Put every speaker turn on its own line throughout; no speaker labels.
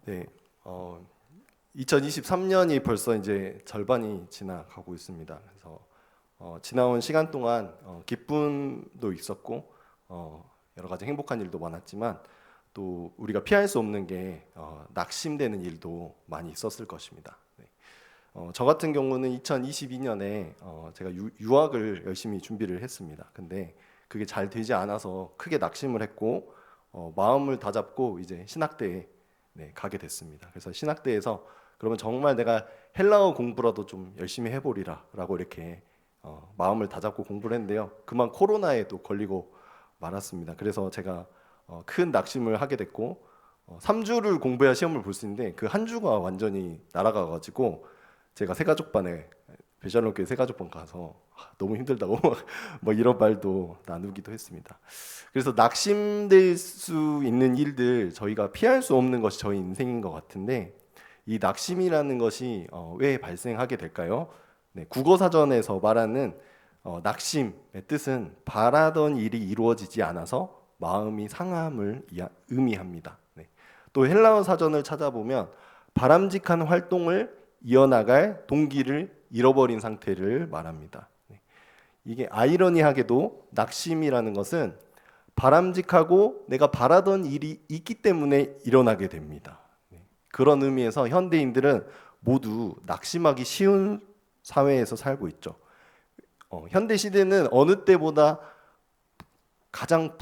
네, 2023년이 벌써 이제 절반이 지나가고 있습니다. 그래서 지나온 시간 동안 기쁨도 있었고 여러 가지 행복한 일도 많았지만 또 우리가 피할 수 없는 게 낙심되는 일도 많이 있었을 것입니다. 네. 저 같은 경우는 2022년에 제가 유학을 열심히 준비를 했습니다. 근데 그게 잘 되지 않아서 크게 낙심을 했고 마음을 다잡고 이제 신학대에 가게 됐습니다. 그래서 신학대에서 그러면 정말 내가 헬라어 공부라도 좀 열심히 해보리라라고 이렇게 마음을 다잡고 공부를 했는데요. 그만 코로나에 또 걸리고 말았습니다. 그래서 제가 큰 낙심을 하게 됐고 3주를 공부해야 시험을 볼 수 있는데 그 한 주가 완전히 날아가가지고 제가 새가족반에 배샬롬교회 새가족반 가서 너무 힘들다고 뭐 이런 말도 나누기도 했습니다. 그래서 낙심될 수 있는 일들 저희가 피할 수 없는 것이 저희 인생인 것 같은데 이 낙심이라는 것이 왜 발생하게 될까요? 네, 국어사전에서 말하는 낙심의 뜻은 바라던 일이 이루어지지 않아서 마음이 상함을 의미합니다. 네. 또 헬라어 사전을 찾아보면 바람직한 활동을 이어나갈 동기를 잃어버린 상태를 말합니다. 네. 이게 아이러니하게도 낙심이라는 것은 바람직하고 내가 바라던 일이 있기 때문에 일어나게 됩니다. 네. 그런 의미에서 현대인들은 모두 낙심하기 쉬운 사회에서 살고 있죠. 현대 시대는 어느 때보다 가장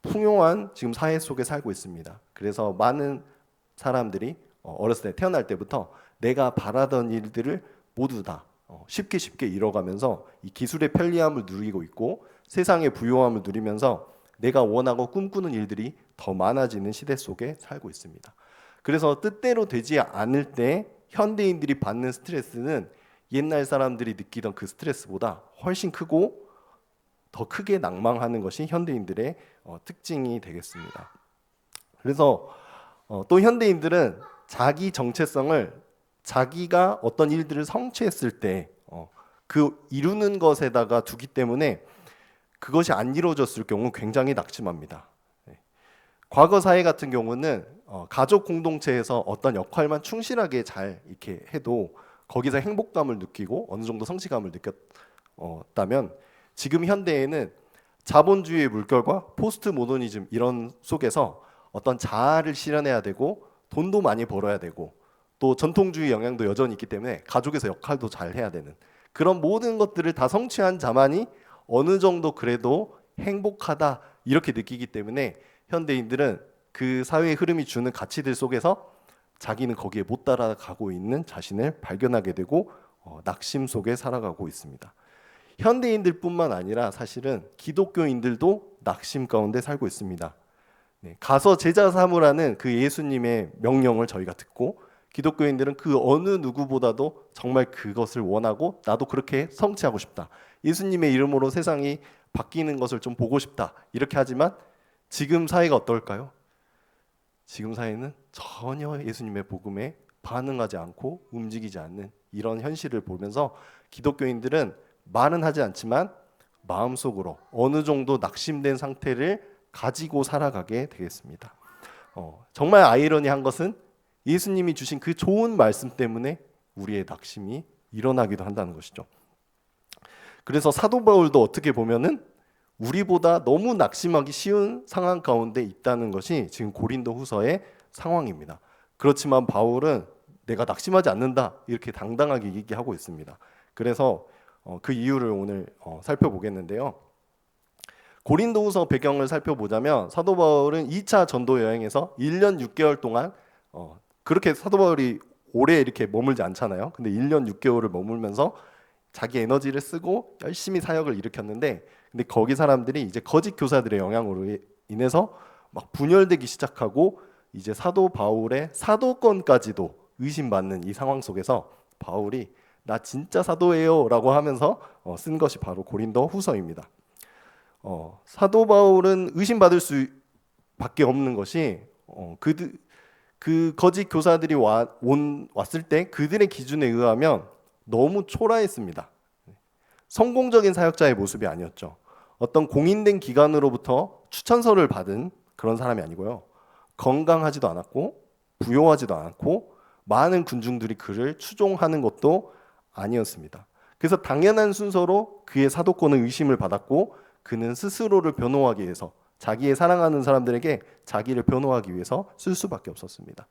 풍요한 지금 사회 속에 살고 있습니다. 그래서 많은 사람들이 어렸을 때 태어날 때부터 내가 바라던 일들을 모두 다 쉽게 이뤄가면서 이 기술의 편리함을 누리고 있고 세상의 부요함을 누리면서 내가 원하고 꿈꾸는 일들이 더 많아지는 시대 속에 살고 있습니다. 그래서 뜻대로 되지 않을 때 현대인들이 받는 스트레스는 옛날 사람들이 느끼던 그 스트레스보다 훨씬 크고 더 크게 낭망하는 것이 현대인들의 특징이 되겠습니다. 그래서 또 현대인들은 자기 정체성을 자기가 어떤 일들을 성취했을 때 그 이루는 것에다가 두기 때문에 그것이 안 이루어졌을 경우 굉장히 낙심합니다. 네. 과거 사회 같은 경우는 가족 공동체에서 어떤 역할만 충실하게 잘 이렇게 해도 거기서 행복감을 느끼고 어느 정도 성취감을 느꼈다면 지금 현대에는 자본주의의 물결과 포스트 모더니즘 이런 속에서 어떤 자아를 실현해야 되고 돈도 많이 벌어야 되고 또 전통주의 영향도 여전히 있기 때문에 가족에서 역할도 잘 해야 되는 그런 모든 것들을 다 성취한 자만이 어느 정도 그래도 행복하다 이렇게 느끼기 때문에 현대인들은 그 사회의 흐름이 주는 가치들 속에서 자기는 거기에 못 따라가고 있는 자신을 발견하게 되고 낙심 속에 살아가고 있습니다. 현대인들뿐만 아니라 사실은 기독교인들도 낙심 가운데 살고 있습니다. 네, 가서 제자 삼으라는 그 예수님의 명령을 저희가 듣고 기독교인들은 그 어느 누구보다도 정말 그것을 원하고 나도 그렇게 성취하고 싶다. 예수님의 이름으로 세상이 바뀌는 것을 좀 보고 싶다. 이렇게 하지만 지금 사회가 어떨까요? 지금 사회는 전혀 예수님의 복음에 반응하지 않고 움직이지 않는 이런 현실을 보면서 기독교인들은 말은 하지 않지만 마음속으로 어느 정도 낙심된 상태를 가지고 살아가게 되겠습니다. 정말 아이러니한 것은 예수님이 주신 그 좋은 말씀 때문에 우리의 낙심이 일어나기도 한다는 것이죠. 그래서 사도 바울도 어떻게 보면은 우리보다 너무 낙심하기 쉬운 상황 가운데 있다는 것이 지금 고린도 후서의 상황입니다. 그렇지만 바울은 내가 낙심하지 않는다 이렇게 당당하게 얘기하고 있습니다. 그래서 그 이유를 오늘 살펴보겠는데요. 고린도 후서 배경을 살펴보자면 사도 바울은 2차 전도 여행에서 1년 6개월 동안 그렇게 사도 바울이 오래 이렇게 머물지 않잖아요. 근데 1년 6개월을 머물면서 자기 에너지를 쓰고 열심히 사역을 일으켰는데 근데 거기 사람들이 이제 거짓 교사들의 영향으로 인해서 막 분열되기 시작하고 이제 사도 바울의 사도권까지도 의심받는 이 상황 속에서 바울이 나 진짜 사도예요 라고 하면서 쓴 것이 바로 고린도 후서입니다. 사도 바울은 의심받을 수밖에 없는 것이 그 거짓 교사들이 왔을 때 그들의 기준에 의하면 너무 초라했습니다. 성공적인 사역자의 모습이 아니었죠. 어떤 공인된 기관으로부터 추천서를 받은 그런 사람이 아니고요. 건강하지도 않았고 부요하지도 않고 많은 군중들이 그를 추종하는 것도 아니었습니다. 그래서 당연한 순서로 그의 사도권은 의심을 받았고 그는 스스로를 변호하기 위해서 자기의 사랑하는 사람들에게 자기를 변호하기 위해서 쓸 수밖에 없었습니다.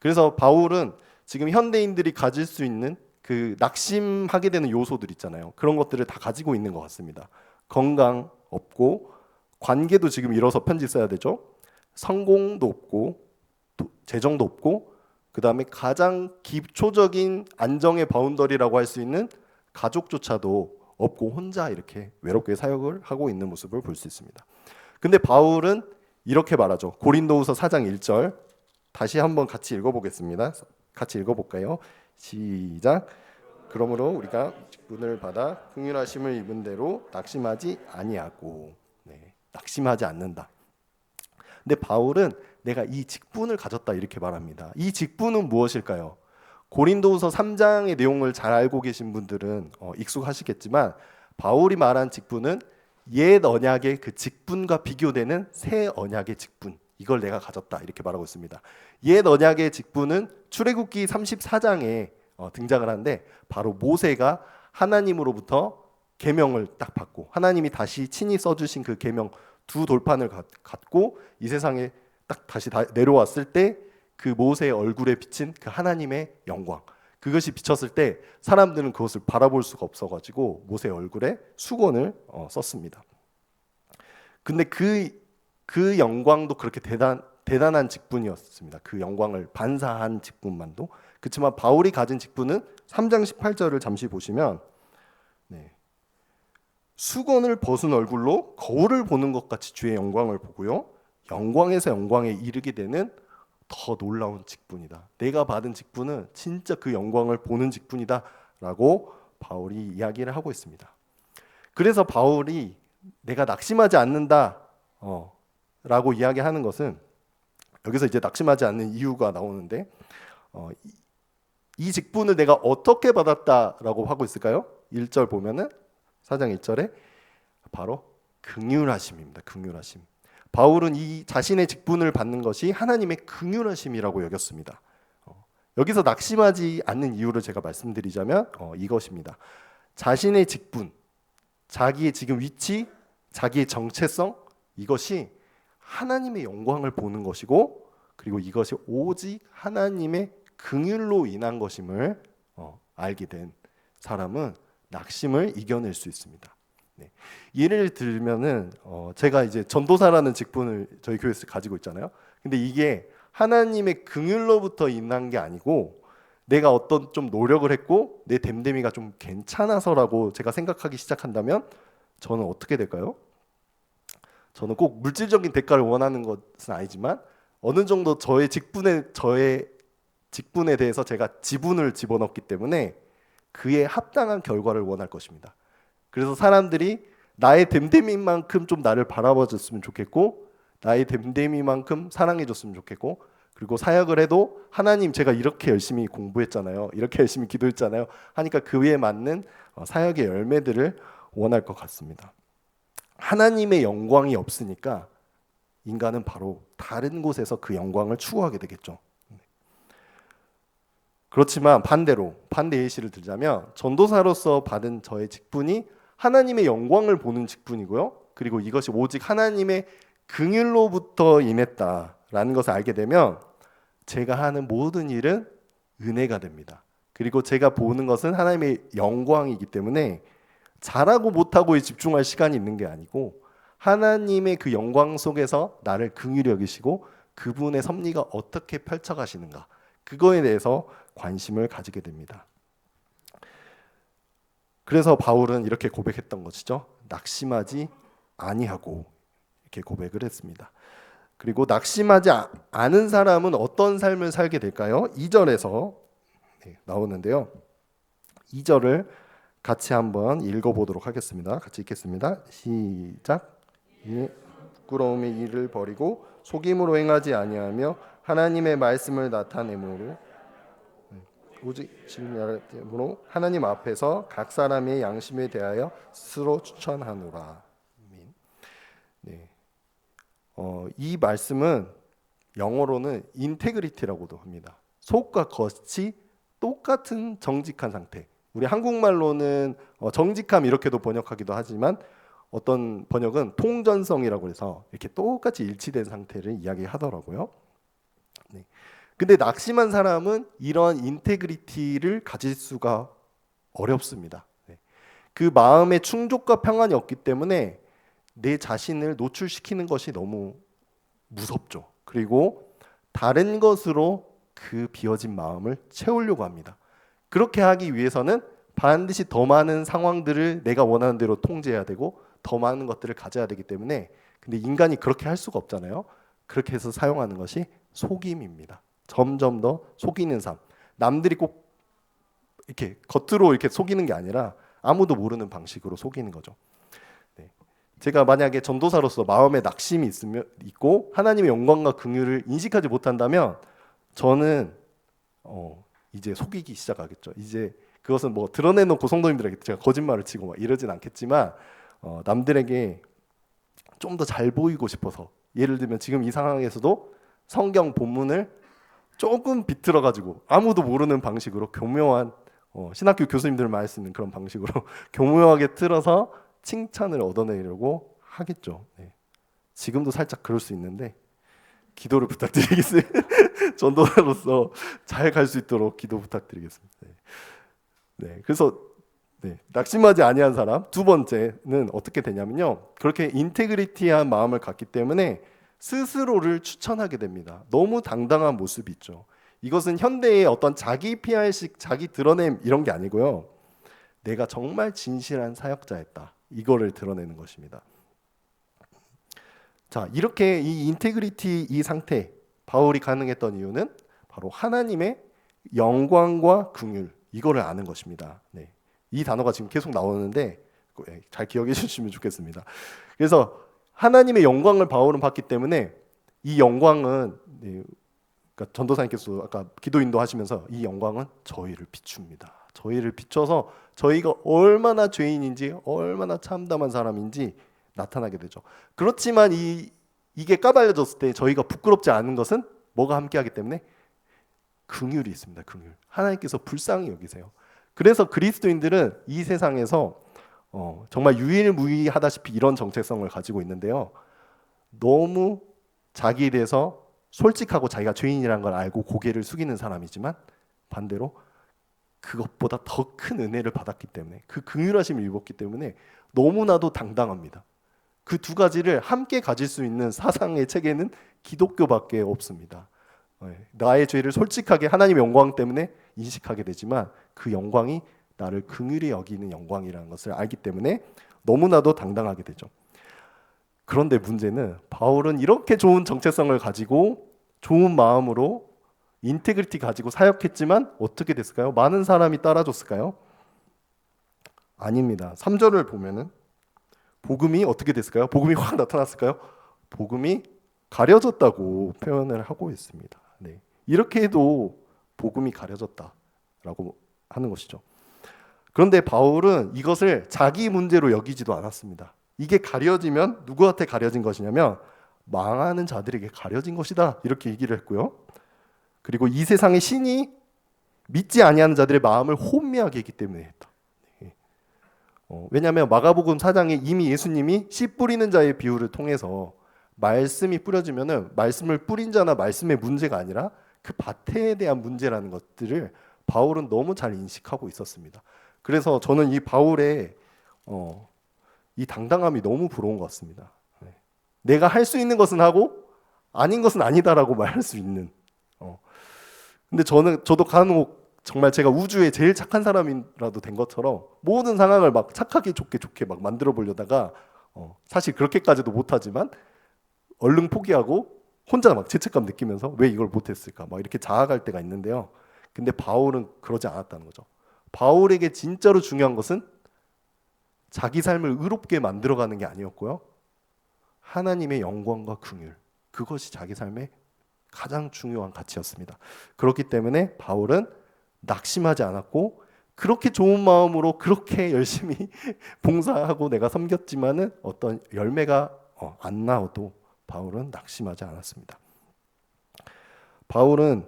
그래서 바울은 지금 현대인들이 가질 수 있는 그 낙심하게 되는 요소들 있잖아요. 그런 것들을 다 가지고 있는 것 같습니다. 건강 없고 관계도 지금 잃어서 편지 써야 되죠. 성공도 없고 재정도 없고 그 다음에 가장 기초적인 안정의 바운더리라고 할 수 있는 가족조차도 없고 혼자 이렇게 외롭게 사역을 하고 있는 모습을 볼 수 있습니다. 근데 바울은 이렇게 말하죠. 고린도후서 4장 1절 다시 한번 같이 읽어보겠습니다. 같이 읽어볼까요? 시작. 그러므로 우리가 직분을 받아 긍휼하심을 입은 대로 낙심하지 아니하고, 네, 낙심하지 않는다. 근데 바울은 내가 이 직분을 가졌다 이렇게 말합니다. 이 직분은 무엇일까요? 고린도후서 3장의 내용을 잘 알고 계신 분들은 익숙하시겠지만 바울이 말한 직분은 옛 언약의 그 직분과 비교되는 새 언약의 직분, 이걸 내가 가졌다 이렇게 말하고 있습니다. 옛 언약의 직분은 출애굽기 34장에 등장을 하는데 바로 모세가 하나님으로부터 계명을 딱 받고 하나님이 다시 친히 써주신 그 계명 두 돌판을 갖고 이 세상에 딱 다시 내려왔을 때 그 모세의 얼굴에 비친 그 하나님의 영광, 그것이 비쳤을 때 사람들은 그것을 바라볼 수가 없어가지고 모세의 얼굴에 수건을 썼습니다. 근데 그 영광도 그렇게 대단한 직분이었습니다. 그 영광을 반사한 직분만도. 그렇지만 바울이 가진 직분은 3장 18절을 잠시 보시면, 네, 수건을 벗은 얼굴로 거울을 보는 것 같이 주의 영광을 보고요, 영광에서 영광에 이르게 되는 더 놀라운 직분이다. 내가 받은 직분은 진짜 그 영광을 보는 직분이다 라고 바울이 이야기를 하고 있습니다. 그래서 바울이 내가 낙심하지 않는다 라고 이야기하는 것은, 여기서 이제 낙심하지 않는 이유가 나오는데 이 직분을 내가 어떻게 받았다라고 하고 있을까요? 1절 보면은 4장 1절에 바로 긍휼하심입니다. 긍휼하심. 바울은 이 자신의 직분을 받는 것이 하나님의 긍휼하심이라고 여겼습니다. 여기서 낙심하지 않는 이유를 제가 말씀드리자면 이것입니다. 자신의 직분, 자기의 지금 위치, 자기의 정체성, 이것이 하나님의 영광을 보는 것이고, 그리고 이것이 오직 하나님의 긍휼로 인한 것임을 알게 된 사람은 낙심을 이겨낼 수 있습니다. 네. 예를 들면은 제가 이제 전도사라는 직분을 저희 교회에서 가지고 있잖아요. 근데 이게 하나님의 긍휼로부터 인한 게 아니고 내가 어떤 좀 노력을 했고 내 됨됨이가 좀 괜찮아서라고 제가 생각하기 시작한다면 저는 어떻게 될까요? 저는 꼭 물질적인 대가를 원하는 것은 아니지만 어느 정도 저의 직분에 대해서 제가 지분을 집어넣기 때문에 그에 합당한 결과를 원할 것입니다. 그래서 사람들이 나의 됨됨이만큼 좀 나를 바라봐줬으면 좋겠고, 나의 됨됨이만큼 사랑해줬으면 좋겠고, 그리고 사역을 해도 하나님 제가 이렇게 열심히 공부했잖아요, 이렇게 열심히 기도했잖아요 하니까 그에 맞는 사역의 열매들을 원할 것 같습니다. 하나님의 영광이 없으니까 인간은 바로 다른 곳에서 그 영광을 추구하게 되겠죠. 그렇지만 반대로 반대 예시를 들자면 전도사로서 받은 저의 직분이 하나님의 영광을 보는 직분이고요, 그리고 이것이 오직 하나님의 긍휼로부터 인했다라는 것을 알게 되면 제가 하는 모든 일은 은혜가 됩니다. 그리고 제가 보는 것은 하나님의 영광이기 때문에 잘하고 못하고에 집중할 시간이 있는 게 아니고 하나님의 그 영광 속에서 나를 긍휼히 여기시고 그분의 섭리가 어떻게 펼쳐가시는가, 그거에 대해서 관심을 가지게 됩니다. 그래서 바울은 이렇게 고백했던 것이죠. 낙심하지 아니하고, 이렇게 고백을 했습니다. 그리고 낙심하지 않은 사람은 어떤 삶을 살게 될까요? 2절에서 나오는데요. 2절을 같이 한번 읽어보도록 하겠습니다. 같이 읽겠습니다. 시작. 부끄러움의 일을 버리고 속임으로 행하지 아니하며 하나님의 말씀을 나타내므로 오직 진리로 하나님 앞에서 각 사람의 양심에 대하여 스스로 추천하노라. 네. 이 말씀은 영어로는 인테그리티라고도 합니다. 속과 겉이 똑같은 정직한 상태. 우리 한국말로는 정직함 이렇게도 번역하기도 하지만 어떤 번역은 통전성이라고 해서 이렇게 똑같이 일치된 상태를 이야기하더라고요. 네. 근데 낙심한 사람은 이러한 인테그리티를 가질 수가 어렵습니다. 네. 그 마음의 충족과 평안이 없기 때문에 내 자신을 노출시키는 것이 너무 무섭죠. 그리고 다른 것으로 그 비어진 마음을 채우려고 합니다. 그렇게 하기 위해서는 반드시 더 많은 상황들을 내가 원하는 대로 통제해야 되고 더 많은 것들을 가져야 되기 때문에, 근데 인간이 그렇게 할 수가 없잖아요. 그렇게 해서 사용하는 것이 속임입니다. 점점 더 속이는 삶. 남들이 꼭 이렇게 겉으로 이렇게 속이는 게 아니라 아무도 모르는 방식으로 속이는 거죠. 네. 제가 만약에 전도사로서 마음에 낙심이 있고 하나님의 영광과 긍휼을 인식하지 못한다면 저는 이제 속이기 시작하겠죠. 이제 그것은 뭐 드러내놓고 성도님들에게 제가 거짓말을 치고 막 이러진 않겠지만 남들에게 좀 더 잘 보이고 싶어서, 예를 들면 지금 이 상황에서도 성경 본문을 조금 비틀어 가지고 아무도 모르는 방식으로 교묘한 신학교 교수님들 말 쓰는 그런 방식으로 교묘하게 틀어서 칭찬을 얻어내려고 하겠죠. 네. 지금도 살짝 그럴 수 있는데 기도를 부탁드리겠습니다. 전도사로서 잘 갈 수 있도록 기도 부탁드리겠습니다. 네. 네, 그래서 낙심하지 아니한 사람 두 번째는 어떻게 되냐면요, 그렇게 인테그리티한 마음을 갖기 때문에 스스로를 추천하게 됩니다. 너무 당당한 모습이 있죠. 이것은 현대의 어떤 자기 PR식, 자기 드러냄 이런 게 아니고요, 내가 정말 진실한 사역자였다, 이거를 드러내는 것입니다. 자, 이렇게 이 인테그리티 이 상태, 바울이 가능했던 이유는 바로 하나님의 영광과 긍휼, 이거를 아는 것입니다. 네. 이 단어가 지금 계속 나오는데 잘 기억해 주시면 좋겠습니다. 그래서 하나님의 영광을 바울은 받기 때문에 이 영광은, 그러니까 전도사님께서 아까 기도 인도하시면서 이 영광은 저희를 비춥니다. 저희를 비춰서 저희가 얼마나 죄인인지, 얼마나 참담한 사람인지 나타나게 되죠. 그렇지만 이게 까발려졌을 때 저희가 부끄럽지 않은 것은 뭐가 함께하기 때문에 긍휼이 있습니다. 긍휼. 하나님께서 불쌍히 여기세요. 그래서 그리스도인들은 이 세상에서 정말 유일무이하다시피 이런 정체성을 가지고 있는데요, 너무 자기에 대해서 솔직하고 자기가 죄인이라는 걸 알고 고개를 숙이는 사람이지만 반대로 그것보다 더 큰 은혜를 받았기 때문에, 그 긍휼하심을 입었기 때문에 너무나도 당당합니다. 그 두 가지를 함께 가질 수 있는 사상의 체계는 기독교밖에 없습니다. 나의 죄를 솔직하게 하나님의 영광 때문에 인식하게 되지만 그 영광이 나를 긍휼히 여기는 영광이라는 것을 알기 때문에 너무나도 당당하게 되죠. 그런데 문제는 바울은 이렇게 좋은 정체성을 가지고 좋은 마음으로 인테그리티 가지고 사역했지만 어떻게 됐을까요? 많은 사람이 따라줬을까요? 아닙니다. 3절을 보면은 복음이 어떻게 됐을까요? 복음이 확 나타났을까요? 복음이 가려졌다고 표현을 하고 있습니다. 네. 이렇게 해도 복음이 가려졌다라고 하는 것이죠. 그런데 바울은 이것을 자기 문제로 여기지도 않았습니다. 이게 가려지면 누구한테 가려진 것이냐면 망하는 자들에게 가려진 것이다, 이렇게 얘기를 했고요. 그리고 이 세상의 신이 믿지 아니하는 자들의 마음을 혼미하게 했기 때문에 했다. 왜냐하면 마가복음 4장에 이미 예수님이 씨 뿌리는 자의 비유를 통해서 말씀이 뿌려지면은 말씀을 뿌린 자나 말씀의 문제가 아니라 그 밭에 대한 문제라는 것들을 바울은 너무 잘 인식하고 있었습니다. 그래서 저는 이 바울의 이 당당함이 너무 부러운 것 같습니다. 내가 할 수 있는 것은 하고 아닌 것은 아니다라고 말할 수 있는. 근데 저도 간혹 정말 제가 우주에 제일 착한 사람이라도 된 것처럼 모든 상황을 막 착하게 좋게 막 만들어 보려다가 사실 그렇게까지도 못하지만 얼른 포기하고 혼자 막 죄책감 느끼면서 왜 이걸 못했을까 막 이렇게 자학할 때가 있는데요. 근데 바울은 그러지 않았다는 거죠. 바울에게 진짜로 중요한 것은 자기 삶을 의롭게 만들어가는 게 아니었고요, 하나님의 영광과 긍휼, 그것이 자기 삶의 가장 중요한 가치였습니다. 그렇기 때문에 바울은 낙심하지 않았고 그렇게 좋은 마음으로 그렇게 열심히 봉사하고 내가 섬겼지만은 어떤 열매가 안 나와도 바울은 낙심하지 않았습니다. 바울은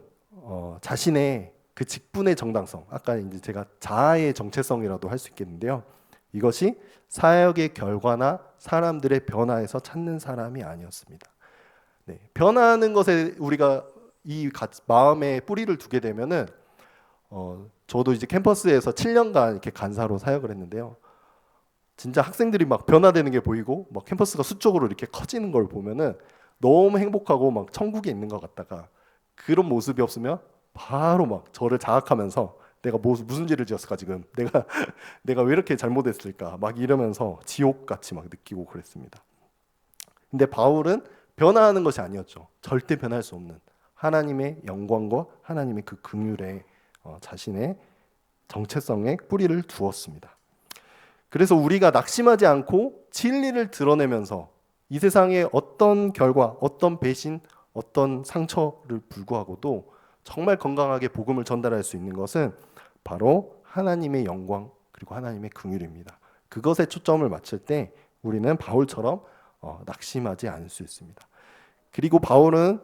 자신의 그 직분의 정당성, 아까 이제 제가 자아의 정체성이라도 할 수 있겠는데요. 이것이 사역의 결과나 사람들의 변화에서 찾는 사람이 아니었습니다. 네, 변화하는 것에 우리가 이 마음에 뿌리를 두게 되면은 저도 이제 캠퍼스에서 7년간 이렇게 간사로 사역을 했는데요. 진짜 학생들이 막 변화되는 게 보이고 막 캠퍼스가 수적으로 이렇게 커지는 걸 보면은 너무 행복하고 막 천국에 있는 것 같다가 그런 모습이 없으면 바로 막 저를 자학하면서 내가 무슨 죄를 지었을까 지금 내가 왜 이렇게 잘못했을까 막 이러면서 지옥같이 막 느끼고 그랬습니다. 근데 바울은 변화하는 것이 아니었죠. 절대 변할 수 없는 하나님의 영광과 하나님의 그 긍휼에 자신의 정체성에 뿌리를 두었습니다. 그래서 우리가 낙심하지 않고 진리를 드러내면서 이 세상의 어떤 결과, 어떤 배신, 어떤 상처를 불구하고도 정말 건강하게 복음을 전달할 수 있는 것은 바로 하나님의 영광 그리고 하나님의 긍휼입니다. 그것에 초점을 맞출 때 우리는 바울처럼 낙심하지 않을 수 있습니다. 그리고 바울은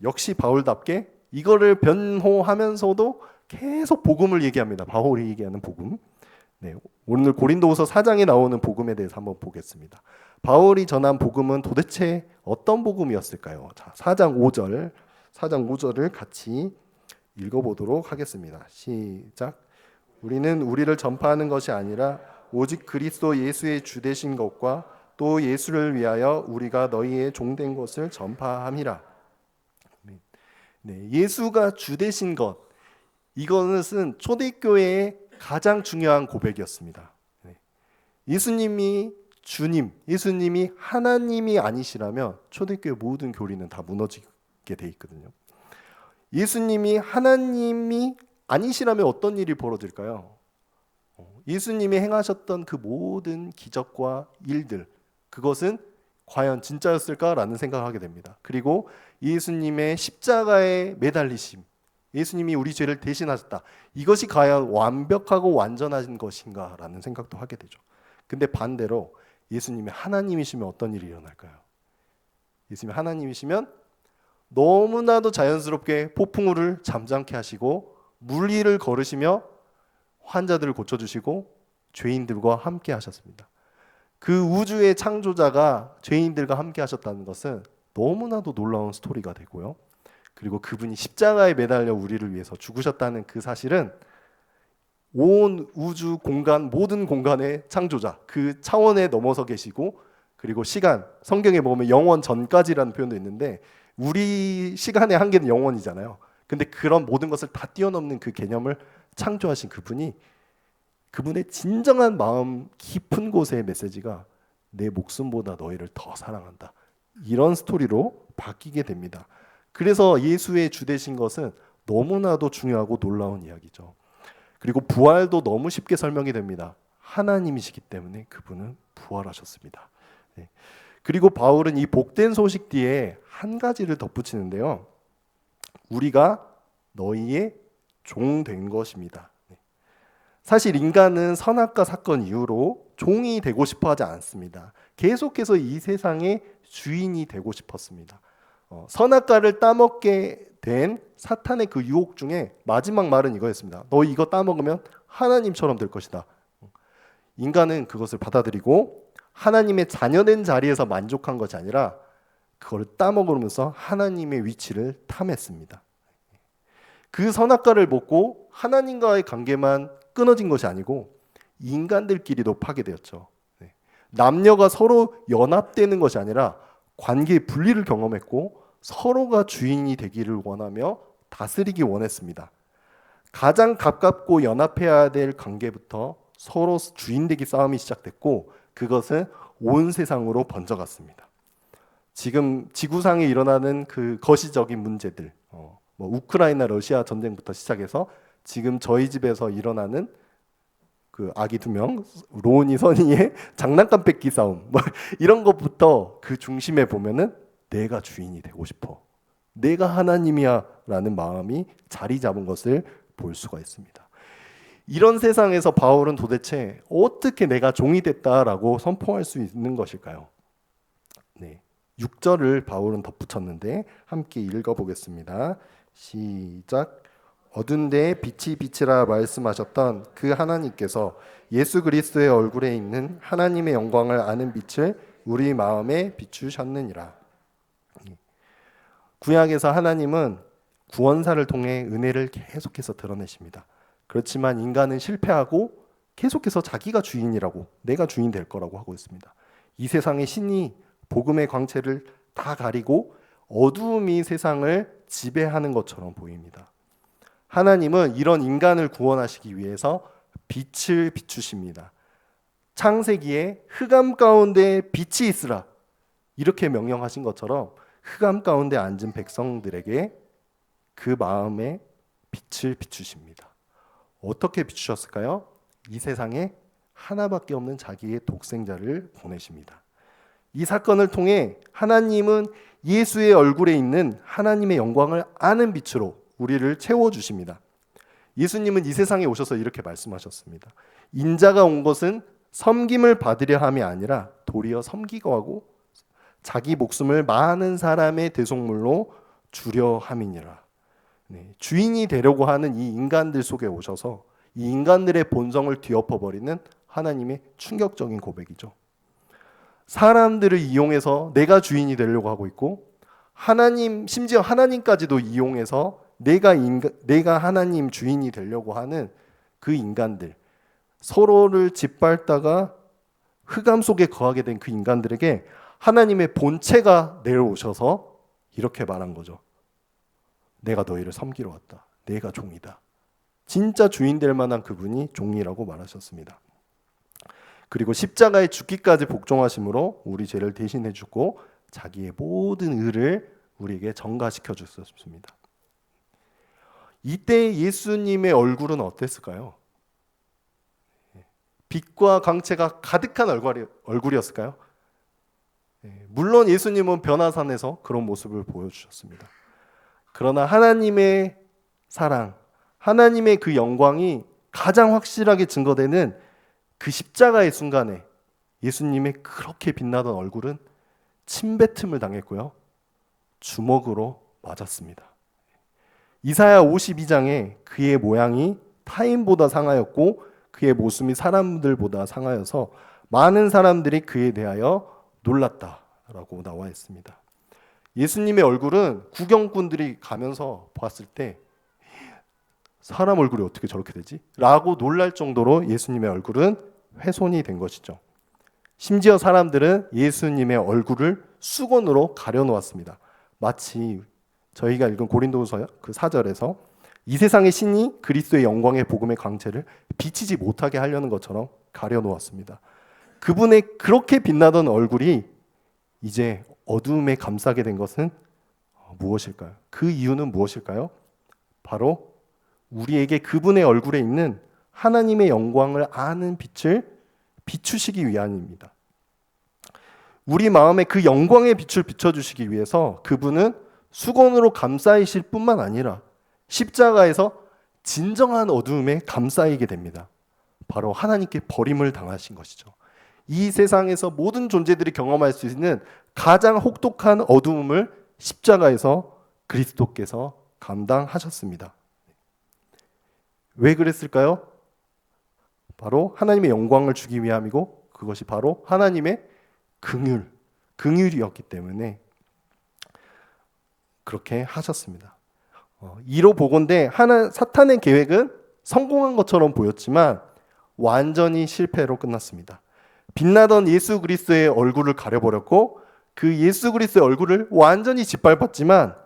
역시 바울답게 이거를 변호하면서도 계속 복음을 얘기합니다. 바울이 얘기하는 복음. 네, 오늘 고린도후서 4장에 나오는 복음에 대해서 한번 보겠습니다. 바울이 전한 복음은 도대체 어떤 복음이었을까요? 자, 4장 5절을 같이 읽어보도록 하겠습니다. 시작. 우리는 우리를 전파하는 것이 아니라 오직 그리스도 예수의 주 되신 것과 또 예수를 위하여 우리가 너희의 종된 것을 전파함이라. 네, 예수가 주 되신 것, 이것은 초대교회의 가장 중요한 고백이었습니다. 네. 예수님이 주님, 예수님이 하나님이 아니시라면 초대교회 모든 교리는 다 무너지게 돼 있거든요. 예수님이 하나님이 아니시라면 어떤 일이 벌어질까요? 예수님이 행하셨던 그 모든 기적과 일들, 그것은 과연 진짜였을까라는 생각을 하게 됩니다. 그리고 예수님의 십자가에 매달리심, 예수님이 우리 죄를 대신하셨다. 이것이 과연 완벽하고 완전한 것인가라는 생각도 하게 되죠. 근데 반대로 예수님이 하나님이시면 어떤 일이 일어날까요? 예수님이 하나님이시면 너무나도 자연스럽게 폭풍우를 잠잠케 하시고 물 위를 걸으시며 환자들을 고쳐주시고 죄인들과 함께 하셨습니다. 그 우주의 창조자가 죄인들과 함께 하셨다는 것은 너무나도 놀라운 스토리가 되고요. 그리고 그분이 십자가에 매달려 우리를 위해서 죽으셨다는 그 사실은 온 우주 공간, 모든 공간의 창조자, 그 차원에 넘어서 계시고, 그리고 시간, 성경에 보면 영원 전까지라는 표현도 있는데 우리 시간의 한계는 영원이잖아요. 근데 그런 모든 것을 다 뛰어넘는 그 개념을 창조하신 그분이, 그분의 진정한 마음 깊은 곳의 메시지가 내 목숨보다 너희를 더 사랑한다, 이런 스토리로 바뀌게 됩니다. 그래서 예수의 주 되신 것은 너무나도 중요하고 놀라운 이야기죠. 그리고 부활도 너무 쉽게 설명이 됩니다. 하나님이시기 때문에 그분은 부활하셨습니다. 네. 그리고 바울은 이 복된 소식 뒤에 한 가지를 덧붙이는데요. 우리가 너희의 종 된 것입니다. 네. 사실 인간은 선악과 사건 이후로 종이 되고 싶어 하지 않습니다. 계속해서 이 세상의 주인이 되고 싶었습니다. 선악과를 따먹게 된 사탄의 그 유혹 중에 마지막 말은 이거였습니다. 너 이거 따먹으면 하나님처럼 될 것이다. 인간은 그것을 받아들이고 하나님의 자녀된 자리에서 만족한 것이 아니라 그걸 따먹으면서 하나님의 위치를 탐했습니다. 그 선악과를 먹고 하나님과의 관계만 끊어진 것이 아니고 인간들끼리도 파괴되었죠. 남녀가 서로 연합되는 것이 아니라 관계의 분리를 경험했고 서로가 주인이 되기를 원하며 다스리기 원했습니다. 가장 가깝고 연합해야 될 관계부터 서로 주인되기 싸움이 시작됐고 그것은 온 세상으로 번져갔습니다. 지금 지구상에 일어나는 그 거시적인 문제들, 우크라이나 러시아 전쟁부터 시작해서 지금 저희 집에서 일어나는 그 아기 2명, 로운이 선이의 장난감 뺏기 싸움, 이런 것부터 그 중심에 보면은 내가 주인이 되고 싶어, 내가 하나님이야 라는 마음이 자리 잡은 것을 볼 수가 있습니다. 이런 세상에서 바울은 도대체 어떻게 내가 종이 됐다라고 선포할 수 있는 것일까요? 네, 6절을 바울은 덧붙였는데 함께 읽어보겠습니다. 시작. 어두운 데에 빛이 빛이라 말씀하셨던 그 하나님께서 예수 그리스도의 얼굴에 있는 하나님의 영광을 아는 빛을 우리 마음에 비추셨느니라. 구약에서 하나님은 구원사를 통해 은혜를 계속해서 드러내십니다. 그렇지만 인간은 실패하고 계속해서 자기가 주인이라고, 내가 주인 될 거라고 하고 있습니다. 이 세상의 신이 복음의 광채를 다 가리고 어두움이 세상을 지배하는 것처럼 보입니다. 하나님은 이런 인간을 구원하시기 위해서 빛을 비추십니다. 창세기에 흑암 가운데 빛이 있으라 이렇게 명령하신 것처럼 흑암 가운데 앉은 백성들에게 그 마음에 빛을 비추십니다. 어떻게 비추셨을까요? 이 세상에 하나밖에 없는 자기의 독생자를 보내십니다. 이 사건을 통해 하나님은 예수의 얼굴에 있는 하나님의 영광을 아는 빛으로 우리를 채워주십니다. 예수님은 이 세상에 오셔서 이렇게 말씀하셨습니다. 인자가 온 것은 섬김을 받으려 함이 아니라 도리어 섬기고 하고 자기 목숨을 많은 사람의 대속물로 주려 함이니라. 주인이 되려고 하는 이 인간들 속에 오셔서 이 인간들의 본성을 뒤엎어버리는 하나님의 충격적인 고백이죠. 사람들을 이용해서 내가 주인이 되려고 하고 있고 하나님, 심지어 하나님까지도 이용해서 내가 하나님 주인이 되려고 하는 그 인간들, 서로를 짓밟다가 흑암 속에 거하게 된 그 인간들에게 하나님의 본체가 내려오셔서 이렇게 말한 거죠. 내가 너희를 섬기러 왔다. 내가 종이다. 진짜 주인 될 만한 그분이 종이라고 말하셨습니다. 그리고 십자가에 죽기까지 복종하심으로 우리 죄를 대신해 주고 자기의 모든 의를 우리에게 전가시켜 주셨습니다. 이때 예수님의 얼굴은 어땠을까요? 빛과 광채가 가득한 얼굴이었을까요? 물론 예수님은 변화산에서 그런 모습을 보여주셨습니다. 그러나 하나님의 사랑, 하나님의 그 영광이 가장 확실하게 증거되는 그 십자가의 순간에 예수님의 그렇게 빛나던 얼굴은 침뱉음을 당했고요. 주먹으로 맞았습니다. 이사야 52장에 그의 모양이 타인보다 상하였고 그의 모습이 사람들보다 상하여서 많은 사람들이 그에 대하여 놀랐다라고 나와 있습니다. 예수님의 얼굴은 구경꾼들이 가면서 봤을 때 사람 얼굴이 어떻게 저렇게 되지? 라고 놀랄 정도로 예수님의 얼굴은 훼손이 된 것이죠. 심지어 사람들은 예수님의 얼굴을 수건으로 가려놓았습니다. 마치 저희가 읽은 고린도후서 그 4절에서 이 세상의 신이 그리스도의 영광의 복음의 광채를 비치지 못하게 하려는 것처럼 가려놓았습니다. 그분의 그렇게 빛나던 얼굴이 이제 어두움에 감싸게 된 것은 무엇일까요? 그 이유는 무엇일까요? 바로 우리에게 그분의 얼굴에 있는 하나님의 영광을 아는 빛을 비추시기 위함입니다. 우리 마음에 그 영광의 빛을 비춰주시기 위해서 그분은 수건으로 감싸이실 뿐만 아니라 십자가에서 진정한 어두움에 감싸이게 됩니다. 바로 하나님께 버림을 당하신 것이죠. 이 세상에서 모든 존재들이 경험할 수 있는 가장 혹독한 어두움을 십자가에서 그리스도께서 감당하셨습니다. 왜 그랬을까요? 바로 하나님의 영광을 주기 위함이고 그것이 바로 하나님의 긍휼이었기 때문에 그렇게 하셨습니다. 이로 보건대 사탄의 계획은 성공한 것처럼 보였지만 완전히 실패로 끝났습니다. 빛나던 예수 그리스도의 얼굴을 가려버렸고 그 예수 그리스도의 얼굴을 완전히 짓밟았지만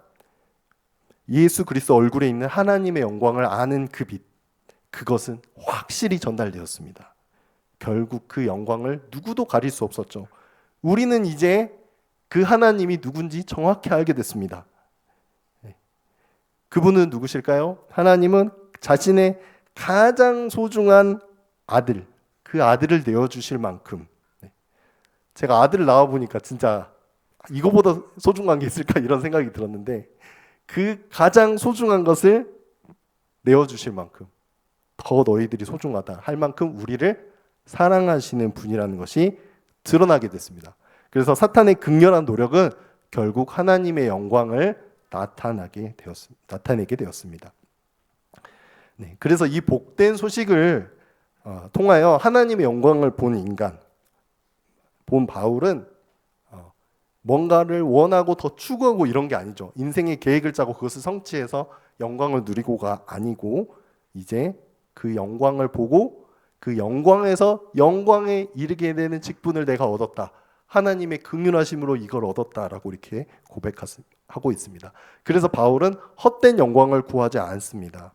예수 그리스도 얼굴에 있는 하나님의 영광을 아는 그 빛, 그것은 확실히 전달되었습니다. 결국 그 영광을 누구도 가릴 수 없었죠. 우리는 이제 그 하나님이 누군지 정확히 알게 됐습니다. 그분은 누구실까요? 하나님은 자신의 가장 소중한 아들, 그 아들을 내어주실 만큼, 제가 아들을 낳아보니까 진짜 이거보다 소중한 게 있을까 이런 생각이 들었는데 그 가장 소중한 것을 내어주실 만큼 더 너희들이 소중하다 할 만큼 우리를 사랑하시는 분이라는 것이 드러나게 됐습니다. 그래서 사탄의 극렬한 노력은 결국 하나님의 영광을 나타내게 되었습니다. 네, 그래서 이 복된 소식을 통하여 하나님의 영광을 본 인간, 본 바울은 뭔가를 원하고 더 추구하고 이런 게 아니죠. 인생의 계획을 짜고 그것을 성취해서 영광을 누리고가 아니고 이제 그 영광을 보고 그 영광에서 영광에 이르게 되는 직분을 내가 얻었다. 하나님의 긍휼하심으로 이걸 얻었다라고 이렇게 고백하고 있습니다. 그래서 바울은 헛된 영광을 구하지 않습니다.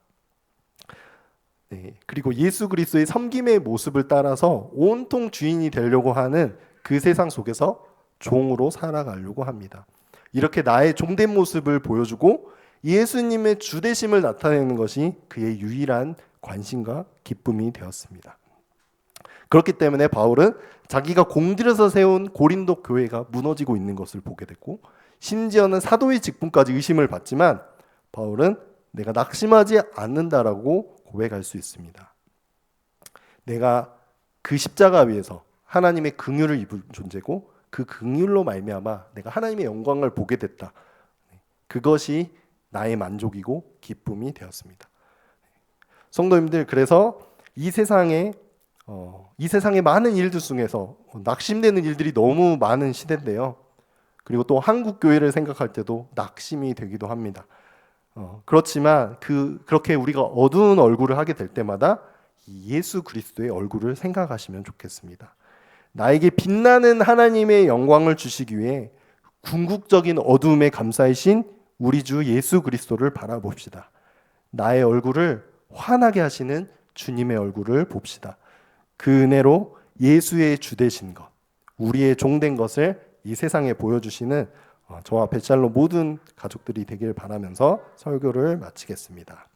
네, 그리고 예수 그리스도의 섬김의 모습을 따라서 온통 주인이 되려고 하는 그 세상 속에서 종으로 살아가려고 합니다. 이렇게 나의 종된 모습을 보여주고 예수님의 주되심을 나타내는 것이 그의 유일한 관심과 기쁨이 되었습니다. 그렇기 때문에 바울은 자기가 공들여서 세운 고린도 교회가 무너지고 있는 것을 보게 됐고 심지어는 사도의 직분까지 의심을 받지만 바울은 내가 낙심하지 않는다라고 고백할 수 있습니다. 내가 그 십자가 위에서 하나님의 긍휼을 입을 존재고 그 긍휼로 말미암아 내가 하나님의 영광을 보게 됐다. 그것이 나의 만족이고 기쁨이 되었습니다. 성도님들, 그래서 이 세상의 많은 일들 중에서 낙심되는 일들이 너무 많은 시대인데요. 그리고 또 한국 교회를 생각할 때도 낙심이 되기도 합니다. 그렇지만 그렇게 우리가 어두운 얼굴을 하게 될 때마다 예수 그리스도의 얼굴을 생각하시면 좋겠습니다. 나에게 빛나는 하나님의 영광을 주시기 위해 궁극적인 어두움에 감싸이신 우리 주 예수 그리스도를 바라봅시다. 나의 얼굴을 환하게 하시는 주님의 얼굴을 봅시다. 그 은혜로 예수의 주 되신 것, 우리의 종된 것을 이 세상에 보여주시는 저와 베샬로 모든 가족들이 되길 바라면서 설교를 마치겠습니다.